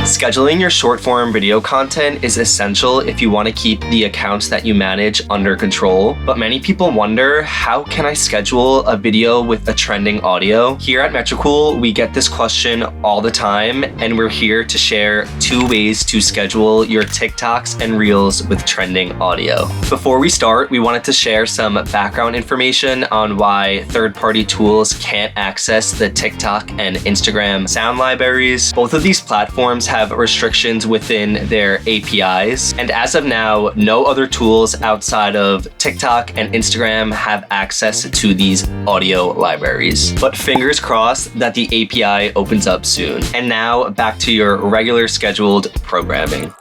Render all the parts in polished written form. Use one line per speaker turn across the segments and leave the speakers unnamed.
Scheduling your short-form video content is essential if you want to keep the accounts that you manage under control, but many people wonder, how can I schedule a video with a trending audio? Here at Metricool, we get this question all the time, and we're here to share 2 ways to schedule your TikToks and Reels with trending audio. Before we start, we wanted to share some background information on why third-party tools can't access the TikTok and Instagram sound libraries. Both of these platforms have restrictions within their APIs, and as of now, no other tools outside of TikTok and Instagram have access to these audio libraries. But fingers crossed that the API opens up soon. And now back to your regular scheduled programming.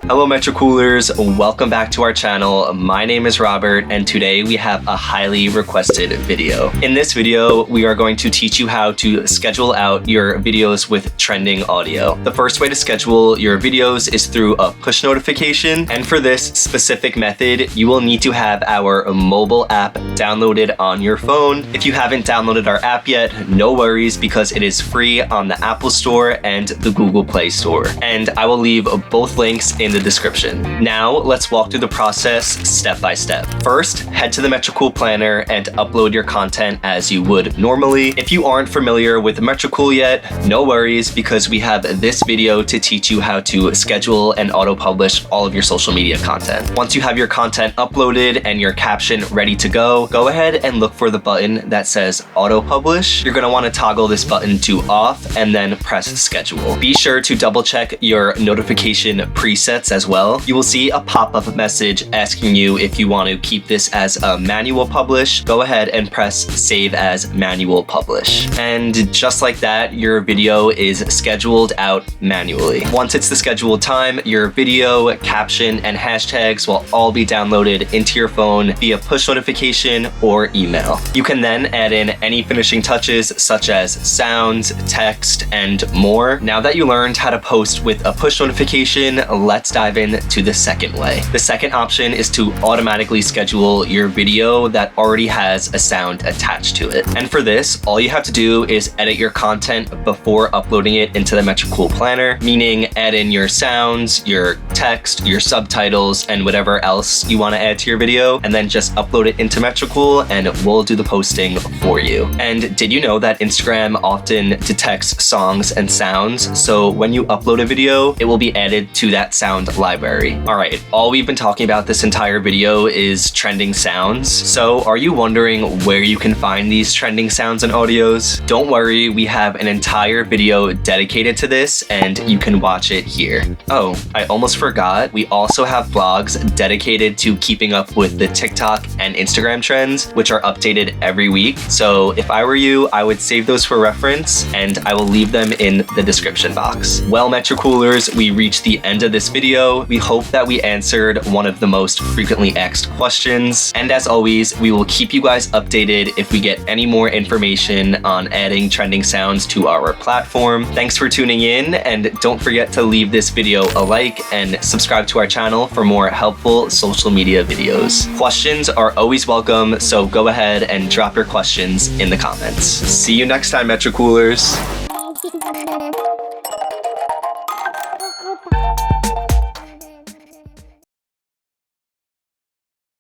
Hello Metricoolers, welcome back to our channel. My name is Robert, and today we have a highly requested video. In this video, we are going to teach you how to schedule out your videos with trending audio. The first way to schedule your videos is through a push notification, and for this specific method, you will need to have our mobile app downloaded on your phone. If you haven't downloaded our app yet, no worries, because it is free on the Apple Store and the Google Play Store. And I will leave both links in the description. Now let's walk through the process step by step. First, head to the Metricool Planner and upload your content as you would normally. If you aren't familiar with Metricool yet, no worries, because we have this video to teach you how to schedule and auto-publish all of your social media content. Once you have your content uploaded and your caption ready to go ahead and look for the button that says auto-publish. You're going to want to toggle this button to off and then press schedule. Be sure to double check your notification presets as well. You will see a pop-up message asking you if you want to keep this as a manual publish. Go ahead and press save as manual publish. And just like that, your video is scheduled out manually. Once it's the scheduled time, your video, caption, and hashtags will all be downloaded into your phone via push notification or email. You can then add in any finishing touches such as sounds, text, and more. Now that you learned how to post with a push notification, let's dive into the second way. The second option is to automatically schedule your video that already has a sound attached to it. And for this, all you have to do is edit your content before uploading it into the Metricool Planner, meaning add in your sounds, your text, your subtitles, and whatever else you want to add to your video, and then just upload it into Metricool and we'll do the posting for you. And did you know that Instagram often detects songs and sounds? So when you upload a video, it will be added to that sound library. All right, all we've been talking about this entire video is trending sounds. So are you wondering where you can find these trending sounds and audios? Don't worry, we have an entire video dedicated to this and you can watch it here. Oh, I almost forgot. We also have blogs dedicated to keeping up with the TikTok and Instagram trends, which are updated every week. So if I were you, I would save those for reference and I will leave them in the description box. Well, Metricoolers, we reached the end of this video. We hope that we answered one of the most frequently asked questions. And as always, we will keep you guys updated if we get any more information on adding trending sounds to our platform. Thanks for tuning in, and don't forget to leave this video a like and subscribe to our channel for more helpful social media videos. Questions are always welcome, so go ahead and drop your questions in the comments. See you next time, Metricoolers.